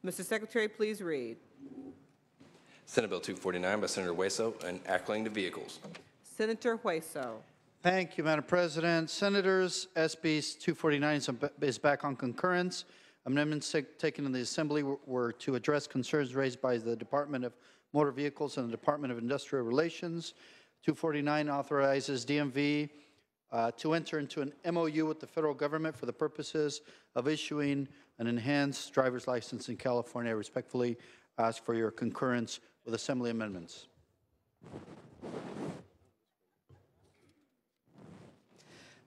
Mr. Secretary, please read. Senate Bill 249 by Senator Hueso and acclimating to vehicles. Senator Hueso. Thank you, Madam President. Senators, SB 249 is back on concurrence. Amendments taken in the Assembly were to address concerns raised by the Department of Motor Vehicles and the Department of Industrial Relations. 249 authorizes DMV to enter into an MOU with the federal government for the purposes of issuing an enhanced driver's license in California. I respectfully ask for your concurrence with Assembly amendments.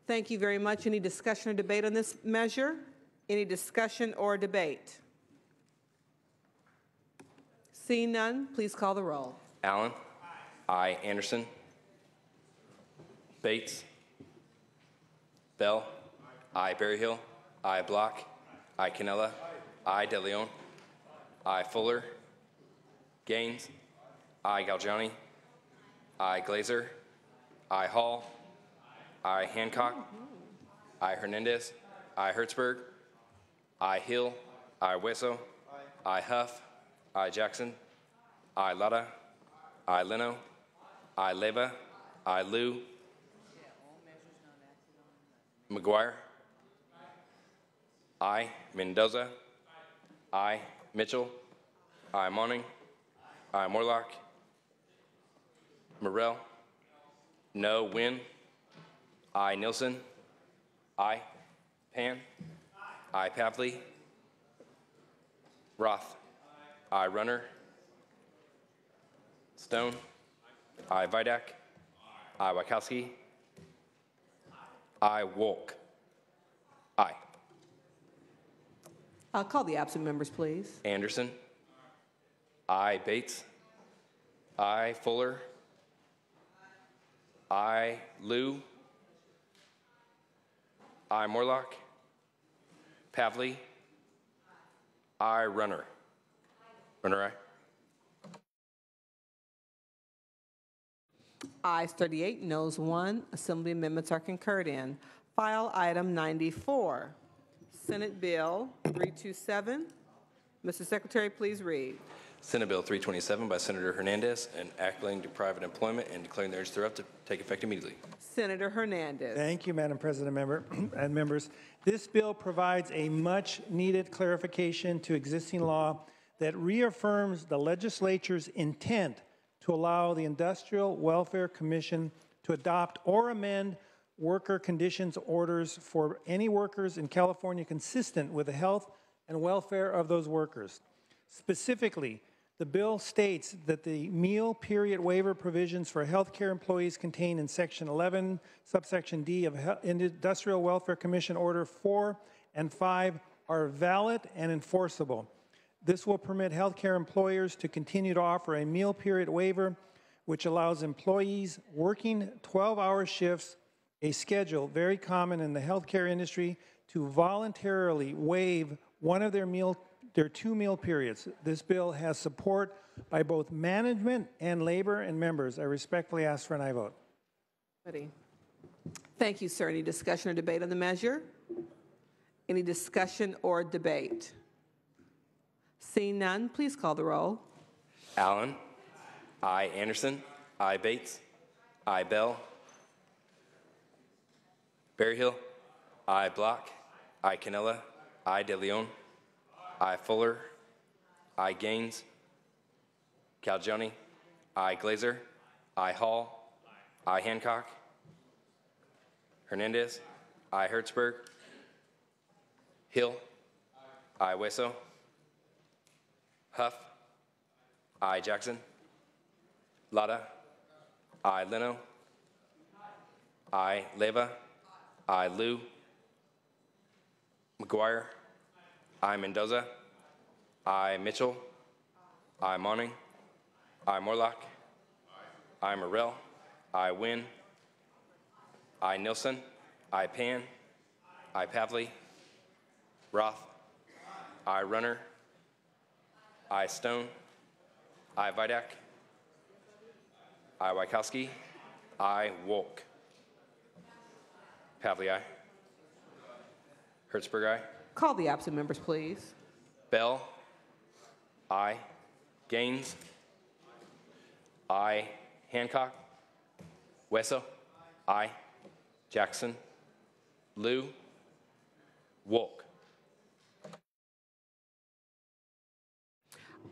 Thank you very much. Any discussion or debate on this measure? Any discussion or debate? Seeing none, please call the roll. Allen. Aye. Anderson. Bates. Bell. Aye. Berryhill. Aye. Block. Aye. Cannella. Aye. De Leon. Aye. Fuller. Gaines. Aye. Galgiani. Aye. Glazer. Aye. Hall. Aye. Hancock. Aye. Hernandez. Aye. Hertzberg. Aye. Hill. Aye. Hueso. Aye. Huff. Aye. Jackson. Aye. Lara. Aye. Leno. Aye. Leva. Aye. Liu. McGuire. Aye. Mendoza. Aye. Mitchell. Aye. Monning. Aye. Morlock. Morrell. No. Wynn. Aye. Nilsson. Aye. Pan. Aye. Pavley. Roth. Aye. Runner. Stone. Aye. Vidak. Aye. Wachowski. Aye. Wolk. Aye. I'll call the absent members, please. Anderson. Aye. Bates. Aye. Fuller. Aye. Liu. Aye. Morlock. Pavley. Aye. Runner. Runner, aye. Ayes 38, noes 1. Assembly amendments are concurred in. File item 94, Senate Bill 327. Mr. Secretary, please read. Senate Bill 327 by Senator Hernandez and acclimating to private employment and declaring the urge thereof to take effect immediately. Senator Hernandez. Thank you, Madam President and members. This bill provides a much-needed clarification to existing law that reaffirms the legislature's intent to allow the Industrial Welfare Commission to adopt or amend worker conditions orders for any workers in California consistent with the health and welfare of those workers. Specifically, the bill states that the meal period waiver provisions for healthcare employees contained in Section 11, subsection D of Industrial Welfare Commission Order 4 and 5 are valid and enforceable. This will permit healthcare employers to continue to offer a meal period waiver, which allows employees working 12-hour shifts, a schedule very common in the healthcare industry, to voluntarily waive one of their 2 meal periods. This bill has support by both management and labor and members. I respectfully ask for an aye vote. Ready. Thank you, sir. Any discussion or debate on the measure? Any discussion or debate? Seeing none, please call the roll. Allen. Aye. Anderson. Aye. Bates. Aye. Bell. Berryhill. Aye. Block. Aye. Cannella. Aye. De Leon. Aye. Fuller. Aye. Gaines. Galgiani. Aye. Glazer. Aye. Hall. Aye. Hancock. Hernandez. Aye. Hertzberg. Hill. Aye. Hueso. Huff. Aye. Jackson. Lara. Aye. Leno. Aye. Leva. Aye. Liu. McGuire. Aye. Mendoza. Aye. Mitchell. Aye. Monning. Aye. Morlock. Aye. Morrell. Aye. Wynn. Aye. Nilsson. Aye. Pan. Aye. Pavley. Roth. Aye. Runner. Aye. Stone. Aye. Vidak. Aye. Wachowski. Aye. Wolk. Pavley, aye. Hertzberg, aye. Call the absent members, please. Bell. I. Gaines. I. Hancock. Wesso. I. Jackson. Lou. Wolk.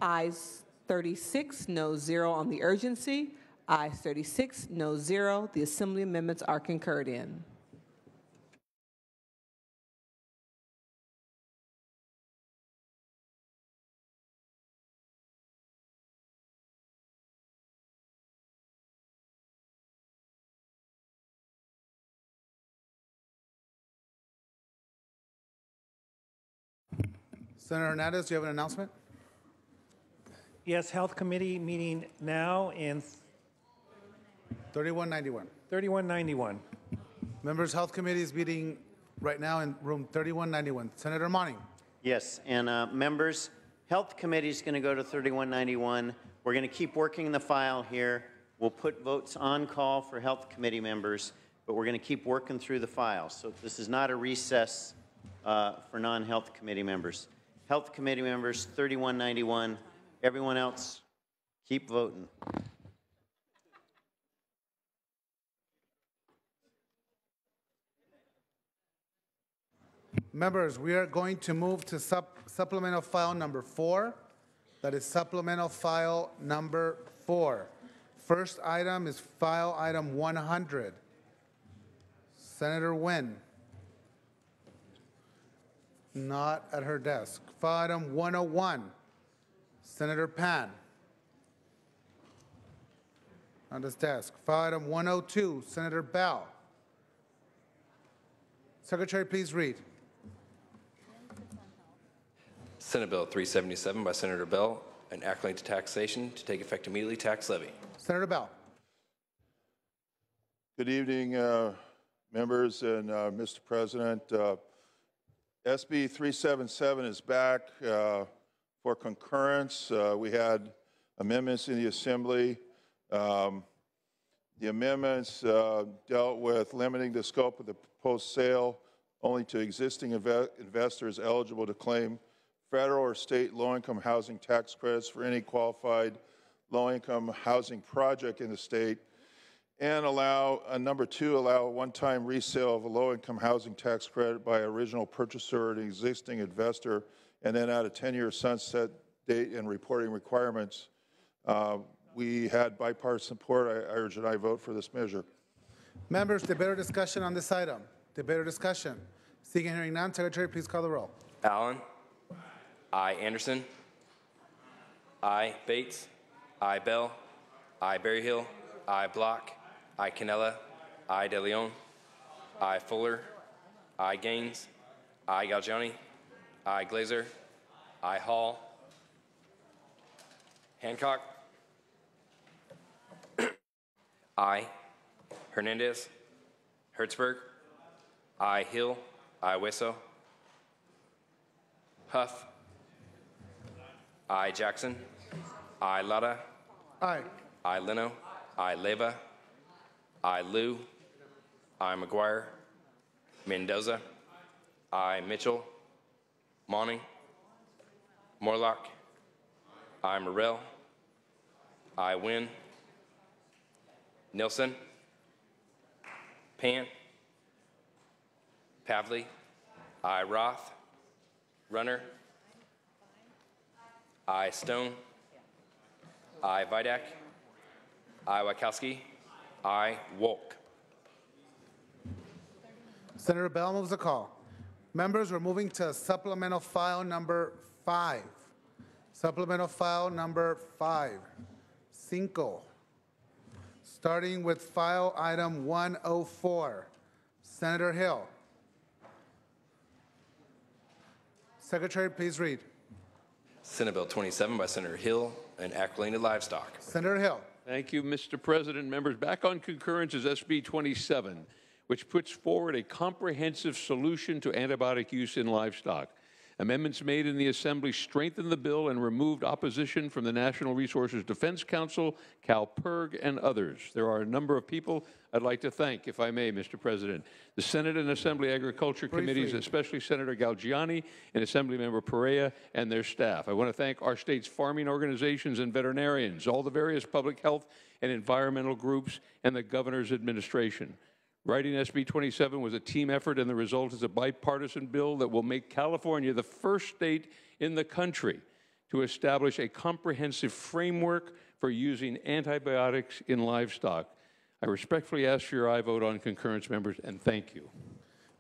Ayes 36, no 0 on the urgency. Ayes 36, no 0. The Assembly amendments are concurred in. Senator Hernandez, do you have an announcement? Yes, Health Committee meeting now in 3191. 3191. Members, Health Committee is meeting right now in room 3191. Senator Monning. Yes, and members, Health Committee is going to go to 3191. We're going to keep working the file here. We'll put votes on call for Health Committee members, but we're going to keep working through the file. So this is not a recess for non-Health Committee members. Health Committee members, 3191. Everyone else, keep voting. Members, we are going to move to supplemental file number 4. That is supplemental file number 4. First item is file item 100. Senator Nguyen. Not at her desk. File item 101. Senator Pan. On his desk. File item 102. Senator Bell. Secretary, please read. Senate Bill 377 by Senator Bell, an act relating to taxation to take effect immediately, tax levy. Senator Bell. Good evening, members and Mr. President. SB 377 is back for concurrence. We had amendments in the Assembly. The amendments dealt with limiting the scope of the proposed sale only to existing investors eligible to claim federal or state low-income housing tax credits for any qualified low-income housing project in the state, and allow, number 2, allow a one-time resale of a low-income housing tax credit by original purchaser or an existing investor, and then add a 10-year sunset date and reporting requirements. We had bipartisan support. I urge an aye vote for this measure. Members, debate or discussion on this item? Debate or discussion? Seeing and hearing none, Secretary, please call the roll. Allen. I. Anderson. I. Bates. I. Bell. I. Berryhill. I. Block. I. Canella. I. De Leon. I. Fuller. I. Gaines. I. Galgiani. I. Glazer. I. Hall. Hancock. I. Hernandez. Hertzberg. I. Hill. I. Wesso. Huff. I. Jackson. I. Lara. Aye. I. Leno. I. Leyva. I. Liu. I. McGuire. Mendoza. I. Mitchell. Monning. Morlock. I. Morrell. I. Wynn. Nilsson. Pan. Pavley. I. Roth. Runner. I. Stone. I. Vidak. I. Wachowski. I. Wolk. Senator Bell moves the call. Members, we're moving to supplemental file number 5. Supplemental file number 5. Cinco. Starting with file item 104. Senator Hill. Secretary, please read. Senate Bill 27 by Senator Hill, an act relating to livestock. Senator Hill. Thank you, Mr. President. Members, back on concurrence is SB 27, which puts forward a comprehensive solution to antibiotic use in livestock. Amendments made in the Assembly strengthened the bill and removed opposition from the National Resources Defense Council, CalPERG, and others. There are a number of people I'd like to thank, if I may, Mr. President. The Senate and Assembly Agriculture Committees, especially Senator Galgiani and Assemblymember Perea and their staff. I want to thank our state's farming organizations and veterinarians, all the various public health and environmental groups, and the governor's administration. Writing SB 27 was a team effort, and the result is a bipartisan bill that will make California the first state in the country to establish a comprehensive framework for using antibiotics in livestock. I respectfully ask for your aye vote on concurrence, members, and thank you.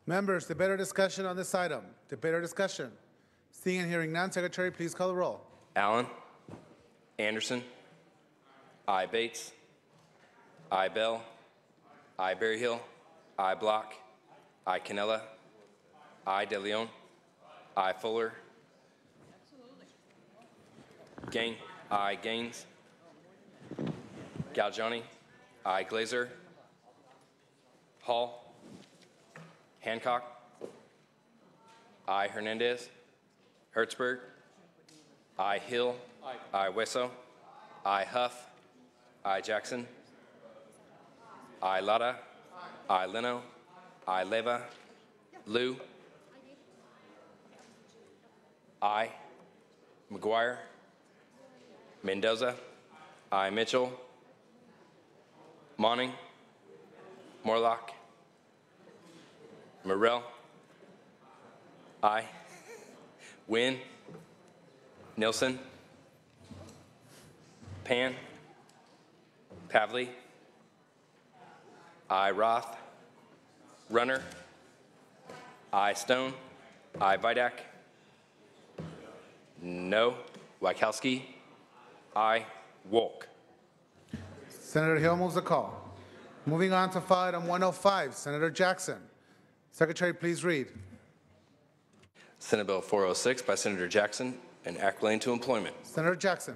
Members, debate or discussion on this item? Debate or discussion? Seeing and hearing none, Secretary, please call the roll. Allen. Anderson. I. Bates. I. Bell. I. Berryhill. I. Block. I. Cannella. I. De Leon. I. Fuller. Gang. I. Gaines. Galgiani. I. Glazer. Hall. Hancock. I. Hernandez. Hertzberg. I. Hill. I. Wesso. I. Huff. I. Jackson. I. Lada. I. Leno. I. Leva. Liu. I. McGuire. Mendoza. I. Mitchell. Monning. Morlock. Morrell. I. Wynn. Nilsson. Pan. Pavley. I. Roth. Runner. I. Stone. I. Vidak. No. Wachowski. I. Wolk. Senator Hill moves the call. Moving on to file item 105, Senator Jackson. Secretary, please read. Senate Bill 406 by Senator Jackson, an act relating to employment. Senator Jackson.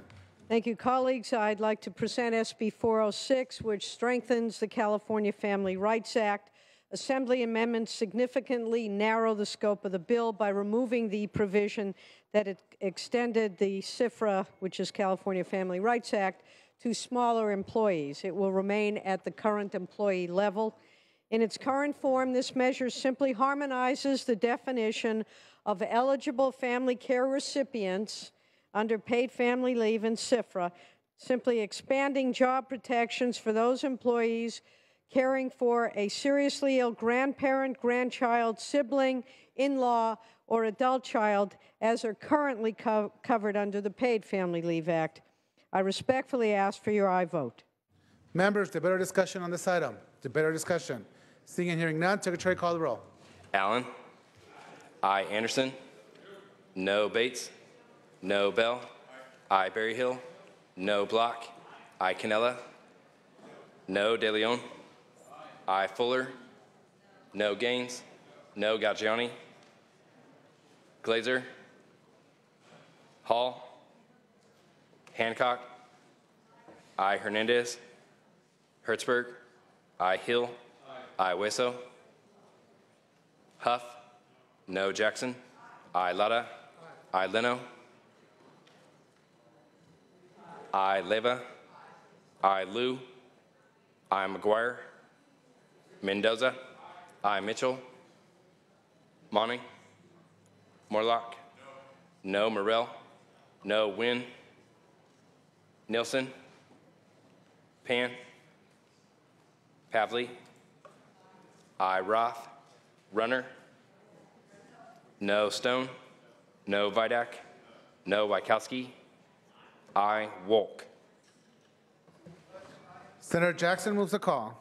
Thank you, colleagues. I'd like to present SB 406, which strengthens the California Family Rights Act. Assembly amendments significantly narrow the scope of the bill by removing the provision that it extended the CFRA, which is California Family Rights Act, to smaller employees. It will remain at the current employee level. In its current form, this measure simply harmonizes the definition of eligible family care recipients under paid family leave and CFRA, simply expanding job protections for those employees caring for a seriously ill grandparent, grandchild, sibling, in-law, or adult child as are currently covered under the Paid Family Leave Act. I respectfully ask for your aye vote. Members, debate or discussion on this item? Debate or discussion? Seeing and hearing none, Secretary, call the roll. Allen. I. Anderson. No. Bates. No. Bell. I. Berryhill. No. Block. I. Cannella. No. De Leon. I. Fuller. No. Gaines. No. Galgiani. Glazer. Hall. Hancock. I. Hernandez. Hertzberg. I. Hill. I. Wesso. Huff. No. Jackson. I. Lada. I. Leno. I. Leva. I. Liu. I. McGuire. Mendoza. I. Mitchell. Monning. Morlock. No. Morrell. No. Wynn. Nilsson. Pan. Pavley. I. Roth. Runner. No. Stone. No. Vidak. No. Wachowski. I. Wolk. Senator Jackson moves the call.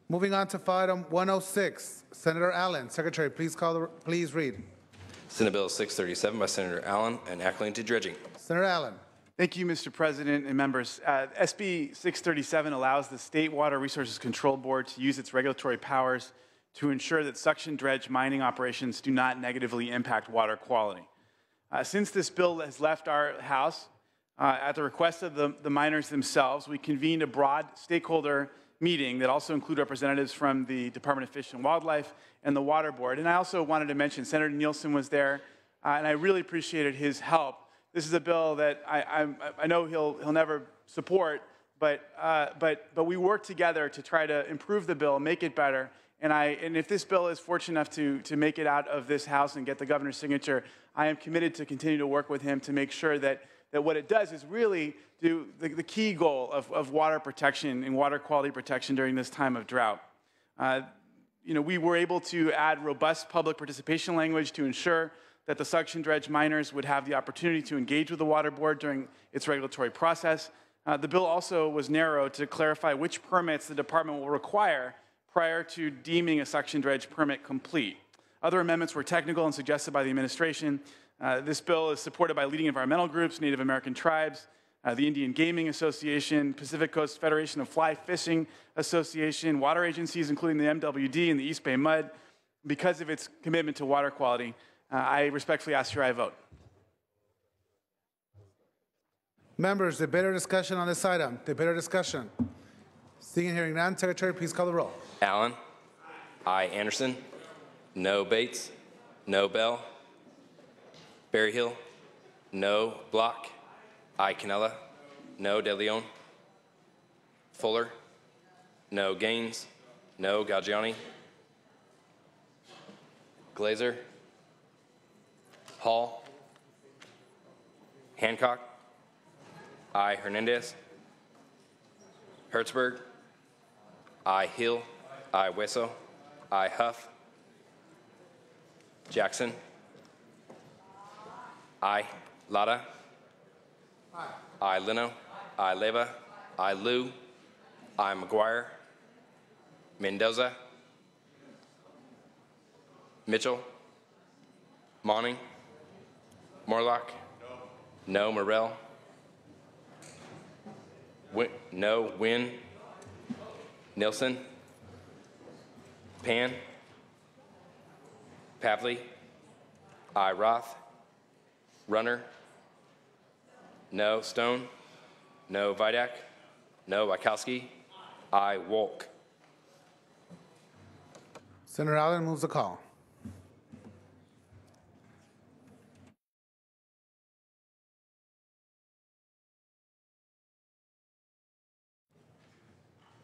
Moving on to file item 106, Senator Allen. Secretary, please read. Senate Bill 637 by Senator Allen, an act relating to dredging. Senator Allen. Thank you, Mr. President and members. SB 637 allows the State Water Resources Control Board to use its regulatory powers to ensure that suction dredge mining operations do not negatively impact water quality. Since this bill has left our House, at the request of the miners themselves, we convened a broad stakeholder meeting that also include representatives from the Department of Fish and Wildlife and the Water Board. And I also wanted to mention Senator Nielsen was there, and I really appreciated his help. This is a bill that I know he'll never support, but we worked together to try to improve the bill, make it better. And if this bill is fortunate enough to make it out of this House and get the governor's signature, I am committed to continue to work with him to make sure that what it does is really do the key goal of water protection and water quality protection during this time of drought. We were able to add robust public participation language to ensure that the suction dredge miners would have the opportunity to engage with the Water Board during its regulatory process. The bill also was narrowed to clarify which permits the department will require prior to deeming a suction dredge permit complete. Other amendments were technical and suggested by the administration. This bill is supported by leading environmental groups, Native American tribes, the Indian Gaming Association, Pacific Coast Federation of Fly Fishing Association, water agencies, including the MWD and the East Bay Mud. Because of its commitment to water quality, I respectfully ask your aye vote. Members, debate or discussion on this item? Debate or discussion? Seeing and hearing none, Secretary, please call the roll. Allen. Aye. Anderson. No. Bates. No. Bell. Berryhill. No. Block. Aye. Canella. No. De Leon. Fuller. No. Gaines. No. Galgiani. Glazer. Hall. Hancock. Aye. Hernandez. Hertzberg. Aye. Hill. Aye. Wesso. Aye. Huff. Jackson. Aye. Lada. Aye. Leno. Aye. Leva. Aye. Liu. Aye. McGuire. Mendoza. Mitchell. Monning. Morlock. No. Morrell. No. Wynn. Nilsson. Pan. Pavley. Aye. Roth. Runner. No. Stone. No. Vidak. No. Wachowski. Aye. Wolk. Senator Allen moves the call.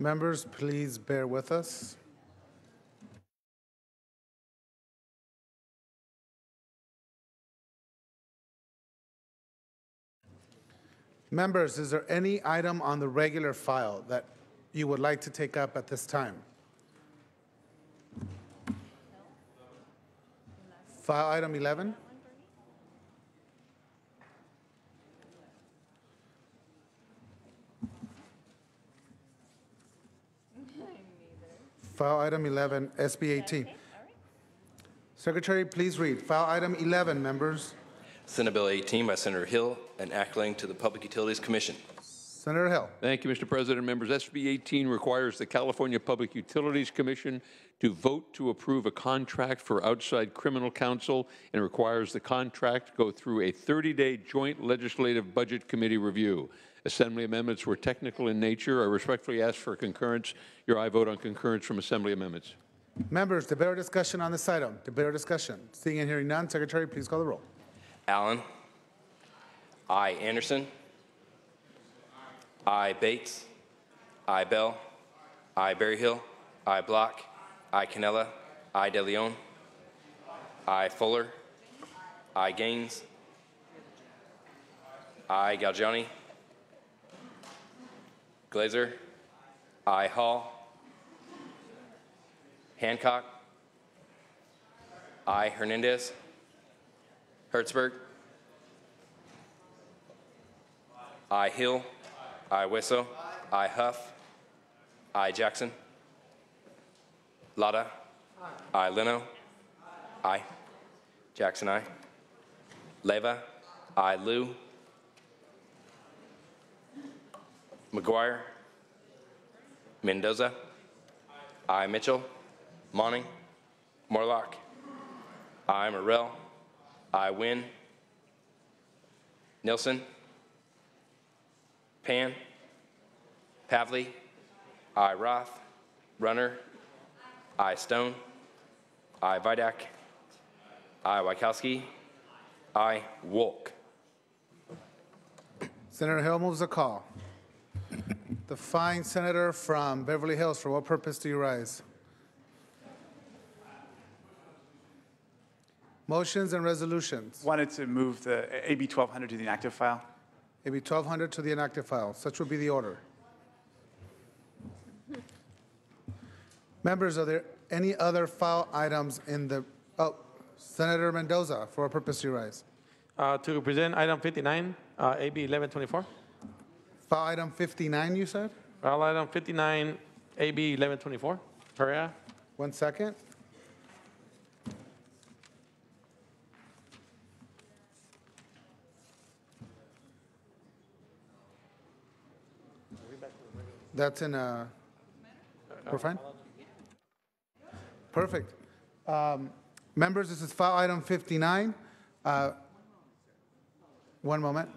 Members, please bear with us. Members, is there any item on the regular file that you would like to take up at this time? File item 11? File item 11, SB 18. Secretary, please read. File item 11, members. Senate Bill 18 by Senator Hill, enacting to the Public Utilities Commission. Senator Hill. Thank you, Mr. President. Members, SB 18 requires the California Public Utilities Commission to vote to approve a contract for outside criminal counsel and requires the contract go through a 30-day joint legislative budget committee review. Assembly amendments were technical in nature. I respectfully ask for concurrence. Your aye vote on concurrence from Assembly amendments. Members, debate or discussion on this item? Debate or discussion? Seeing and hearing none, Secretary, please call the roll. Allen. Aye. Anderson. Aye. Bates. Aye. Bell. Aye. Berryhill. Aye. Block. Aye. Canella. Aye. De Leon. Aye. Fuller. Aye. Gaines. Aye. Galgiani. Glazer. Aye. Hall. Hancock. Aye. Hernandez. Hertzberg. Aye. Hill. Aye. Wesso. Aye. Huff. Aye. Jackson. Lada. Aye. Leno. Aye. Jackson. Aye. Leva. Aye. Liu. McGuire. Mendoza. Aye. Mitchell. Monning. Morlock. Aye. Morrell. Aye. Wynn. Nilsson. Pan. Pavley. I, Roth. Runner. I, Stone. I, Vidak. I, Wachowski. I, Wolk. Senator Hill moves the call. The fine senator from Beverly Hills, for what purpose do you rise? Motions and resolutions. Wanted to move the AB 1200 to the inactive file. AB 1200 to the inactive file. Such will be the order. Members, are there any other file items in the, Senator Mendoza, for what purpose do you rise? To present item 59, AB 1124. File item 59, you said? File item 59, AB 1124. Perea. 1 second. That's in we're fine? Perfect. Members, this is file item 59. One moment.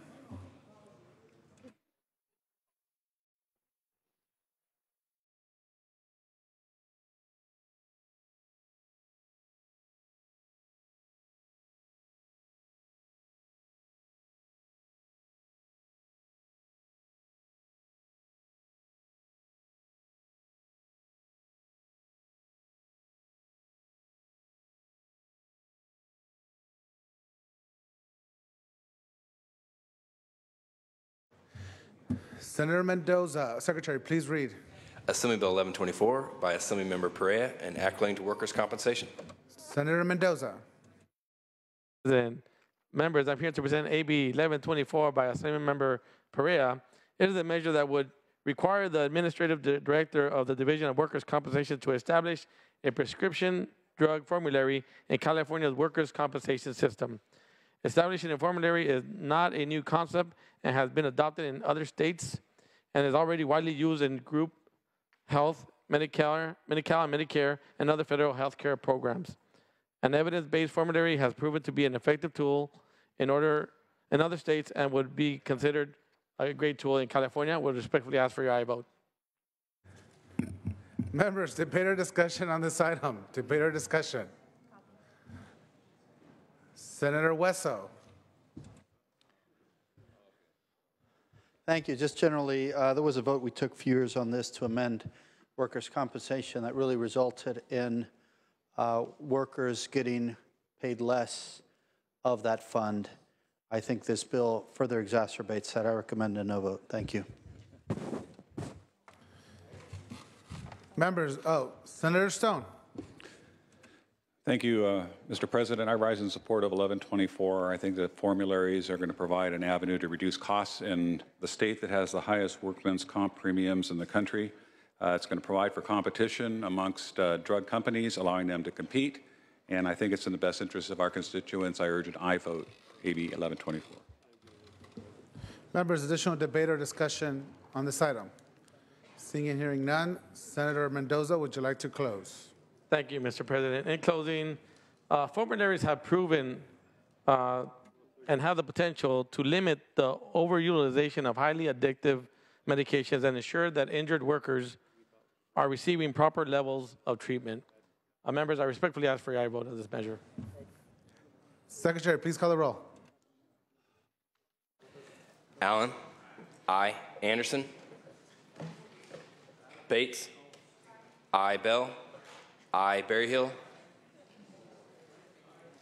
Senator Mendoza, Secretary, please read. Assembly Bill 1124 by Assemblymember Perea and Act relating to workers' compensation. Senator Mendoza. Then, members, I'm here to present AB 1124 by Assemblymember Perea. It is a measure that would require the administrative director of the Division of Workers' Compensation to establish a prescription drug formulary in California's workers' compensation system. Establishing a formulary is not a new concept and has been adopted in other states and is already widely used in group health, Medicare, and Medicare, and other federal health care programs. An evidence-based formulary has proven to be an effective tool in other states and would be considered a great tool in California. Would respectfully ask for your aye vote. Members, debate or discussion on this item? Debate or discussion? Senator Wesso. Thank you. Just generally, there was a vote we took a few years on this to amend workers' compensation that really resulted in workers getting paid less of that fund. I think this bill further exacerbates that. I recommend a no vote. Thank you. Members, Senator Stone. Thank you, Mr. President. I rise in support of 1124. I think that formularies are going to provide an avenue to reduce costs in the state that has the highest workman's comp premiums in the country. It's going to provide for competition amongst drug companies, allowing them to compete. And I think it's in the best interest of our constituents. I urge an aye vote, AB 1124. Members, additional debate or discussion on this item? Seeing and hearing none, Senator Mendoza, would you like to close? Thank you, Mr. President. In closing, formularies have proven and have the potential to limit the overutilization of highly addictive medications and ensure that injured workers are receiving proper levels of treatment. Members, I respectfully ask for your aye vote on this measure. Secretary, please call the roll. Allen. Aye. Anderson. Bates. Aye. Bell. I, Berryhill.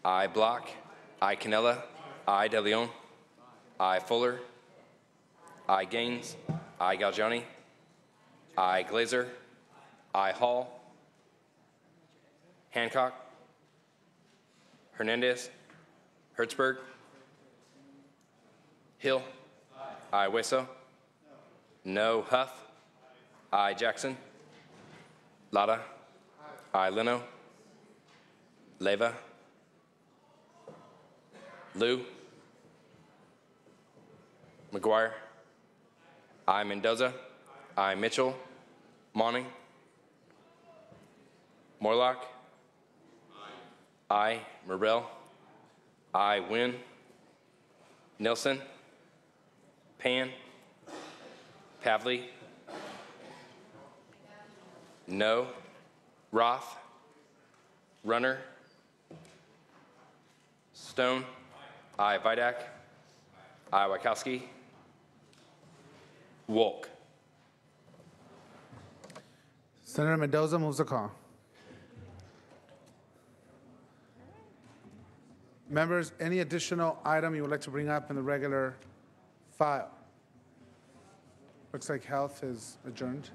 I, Block. I, Canella. I, De Leon. I, Fuller. I, Gaines. I, Galgiani. I, Glazer. I, Hall. Hancock. Hernandez. Hertzberg. Hill. I, Wesso. No. Huff. I, Jackson. Lada. I, Leno. Leva. Liu. McGuire. I, Mendoza. I, Mitchell. Monning. Morlock. I, Morrell. I, Wynn. Nilsson. Pan. Pavley. No. Roth. Runner. Stone. I. Vidak. I. Wachowski. Wolk. Senator Mendoza moves the call. Members, any additional item you would like to bring up in the regular file? Looks like health is adjourned.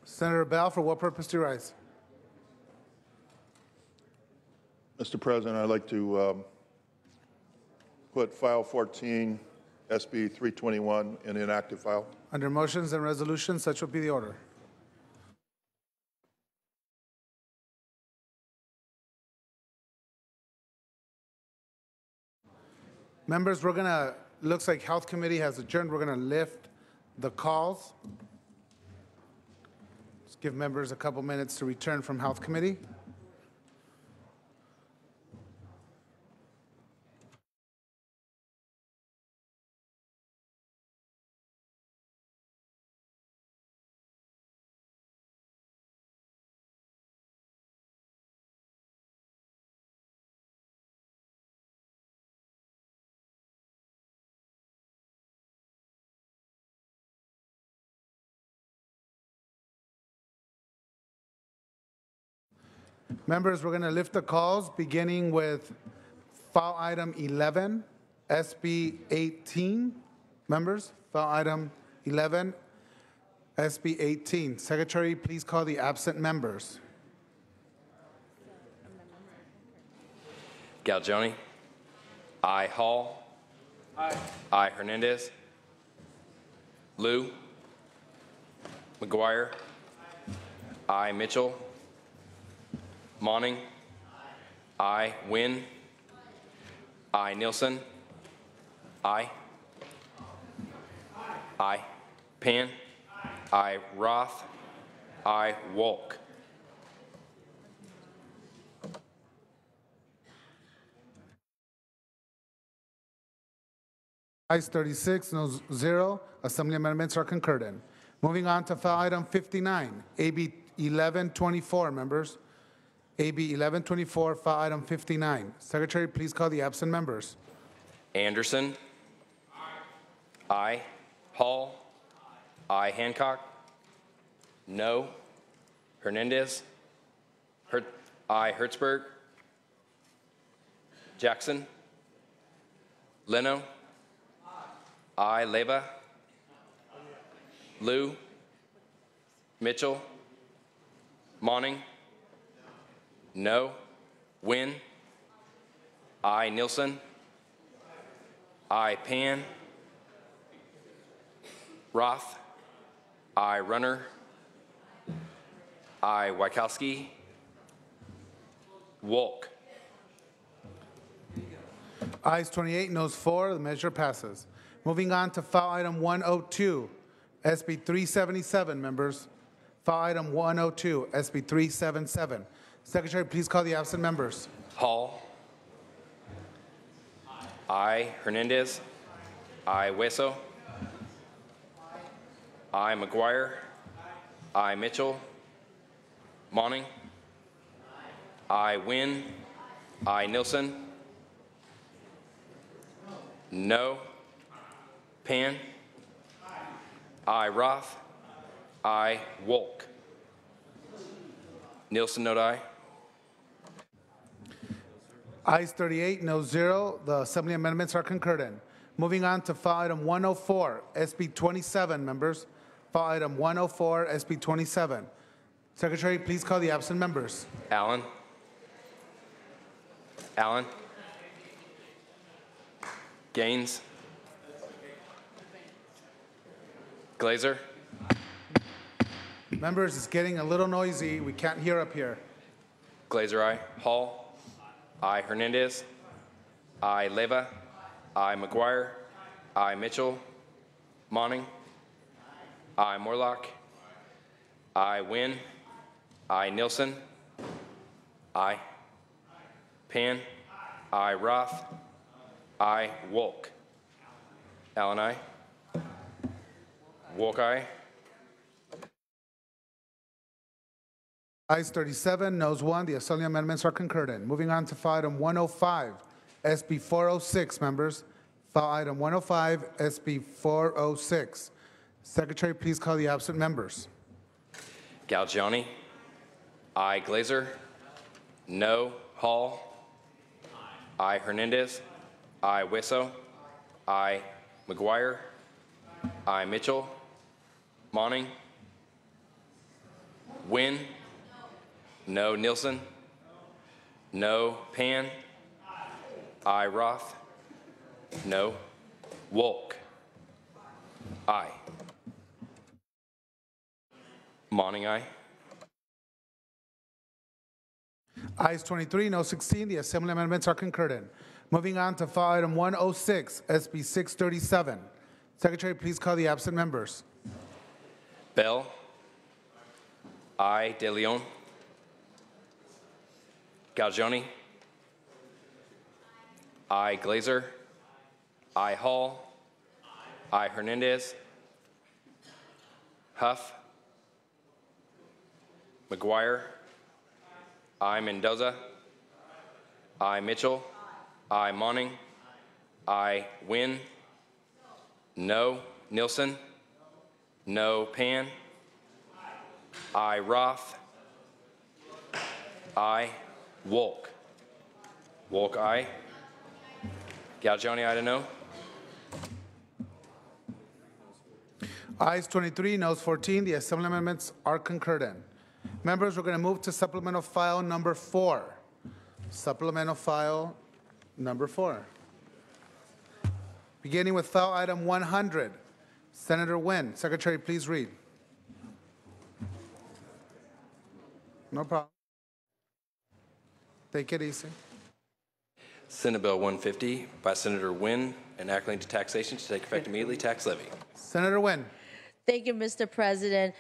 Senator Bell, for what purpose do you rise? Mr. President, I'd like to put file 14, SB 321, in inactive file. Under motions and resolutions, such will be the order. Members, looks like Health Committee has adjourned. We're going to lift the calls. Let's give members a couple minutes to return from Health Committee. Members, we're going to lift the calls, beginning with file item 11, SB 18. Members, file item 11, SB 18. Secretary, please call the absent members. Galgioni. I. Hall. Aye. I. Hernandez. Liu. McGuire. I. Mitchell. Monning. I. Wynn. I. Nielsen. I. Pan. I. Roth. I. Wolk. Ayes 36, no 0. Assembly amendments are concurred in. Moving on to file item 59, AB 1124, members. AB 1124, file item 59. Secretary, please call the absent members. Anderson. I. Hall. I. Hancock. No. Hernandez. I. Hertzberg. Jackson. Leno. I. Leyva. Liu. Mitchell. Monning. No. Wynn. I. Nielsen. I. Pan. Roth. I. Runner. I. Wachowski. Wolk. Ayes 28, noes 4. The measure passes. Moving on to file item 102, SB 377, members. File item 102, SB 377. Secretary, please call the absent members. Hall. I. Hernandez. I. Hueso. I. McGuire. I. Mitchell. Monning. I. Wynn. I. Nielsen. No. Pan. I. Roth. I. Wolk. Nielsen, note aye. Ayes 38, no 0. The Assembly amendments are concurred in. Moving on to file item 104, SB 27, members. File item 104, SB 27. Secretary, please call the absent members. Allen. Allen. Gaines. Glazer. Members, it's getting a little noisy. We can't hear up here. Glazer, aye. Hall. I. Hernandez. I. Leyva. I. McGuire. I. Mitchell. Monning. I. Morlock. I. Wynn. I Nielsen. I Pan. I Roth. I Wolk. Allen, I. Wolk, I. Ayes 37, noes 1. The Assembly amendments are concurred in. Moving on to file item 105, SB 406, members. File item 105, SB 406. Secretary, please call the absent members. Galgiani. I Glazer. No. Hall. I Hernandez. I Wisso. I McGuire. I Mitchell. Monning. Wynn. No. Nielsen. No. Pan. I Roth. No. Wolk. I. Monning, I. Ayes 23, no 16. The Assembly amendments are concurred in. Moving on to file item 106, SB 637. Secretary, please call the absent members. Bell. I. De Leon. Galgiani. I. Glazer. I. Hall. I. Hernandez. Huff. McGuire. I. Mendoza. I. Mitchell. I. Monning. I. Wynn. No. Nielsen. No. Pan. I. Roth. I. Wolk. Wolk, I. Galgiani, I to know. Ayes 23, noes 14. The Assembly amendments are concurred in. Members, we're going to move to supplemental file number 4. Supplemental file number 4. Beginning with file item 100. Senator Wynn. Secretary, please read. No problem. Take it easy. Senate Bill 150 by Senator Wynn, enacting to taxation to take effect immediately, tax levy. Senator Wynn. Thank you, Mr. President.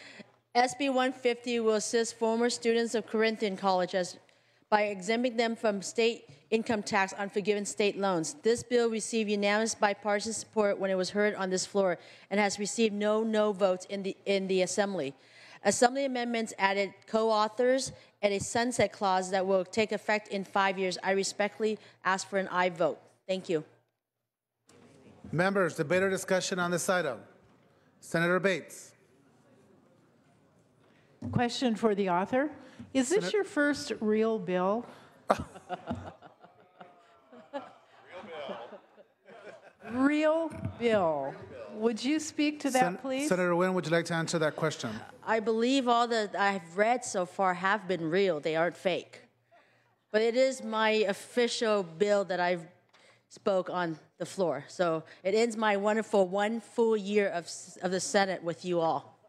SB 150 will assist former students of Corinthian College by exempting them from state income tax on forgiven state loans. This bill received unanimous bipartisan support when it was heard on this floor and has received no votes in the Assembly. Assembly amendments added co-authors and a sunset clause that will take effect in 5 years. I respectfully ask for an aye vote. Thank you. Members, debate or discussion on this item. Senator Bates. Question for the author. Is this your first real bill? Real bill. Would you speak to that, please? Senator Wynn, would you like to answer that question? I believe all that I've read so far have been real. They aren't fake. But it is my official bill that I've spoke on the floor. So it ends my wonderful 1 full year of the Senate with you all.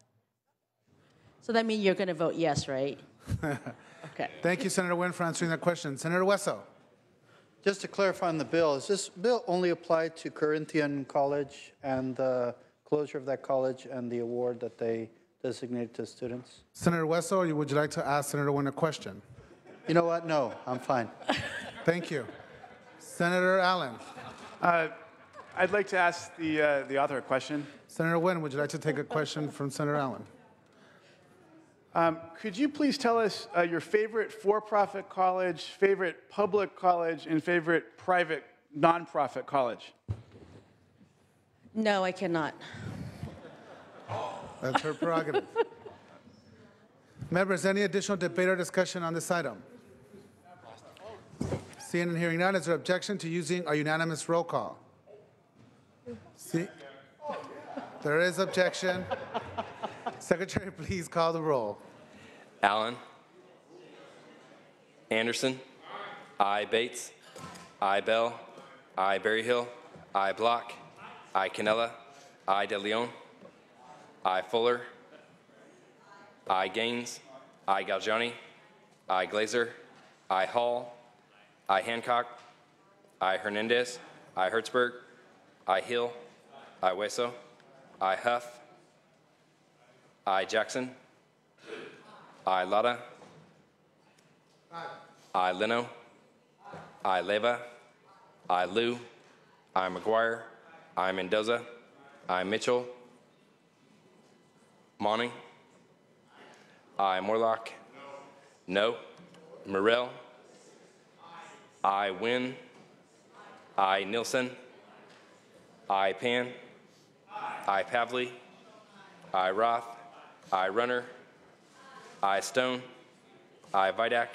So that means you're going to vote yes, right? Okay. Thank you, Senator Wynn, for answering that question. Senator Wesso. Just to clarify on the bill, is this bill only applied to Corinthian College and the closure of that college and the award that they designated to students? Senator Wesso, or would you like to ask Senator Wynn a question? You know what? No, I'm fine. Thank you. Senator Allen. I'd like to ask the author a question. Senator Wynn, would you like to take a question from Senator Allen? Could you please tell us your favorite for-profit college, favorite public college, and favorite private nonprofit college? No, I cannot. That's her prerogative. Members, any additional debate or discussion on this item? Seeing and hearing none, is there objection to using a unanimous roll call? See? There is objection. Secretary, please call the roll. Allen. Anderson. I. Bates. I. Bell. I. Berryhill. I. Block. I. Canella. I. De Leon. I. Fuller. I. Gaines. I. Galgiani. I. Glazer. I. Hall. I. Hancock. I. Hernandez. I. Hertzberg. I. Hill. I. Hueso. I. Huff. I. Jackson. I. Lada. I Leno. I Leva. I Liu. I McGuire. I Mendoza. I Mitchell. Monty. I Morlock. No. Morrell. I Wynn. I Nilsson. I Pan. I Pavley. I Roth. I Runner. I Stone. I Vidak.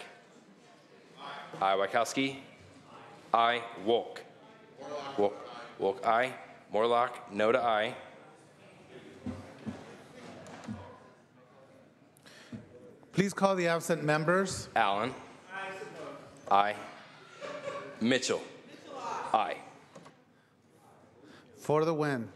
I Wachowski. I Wolk. Wolk I. Morlock. No to I. Please call the absent members. Allen. I. Mitchell. I. For the win.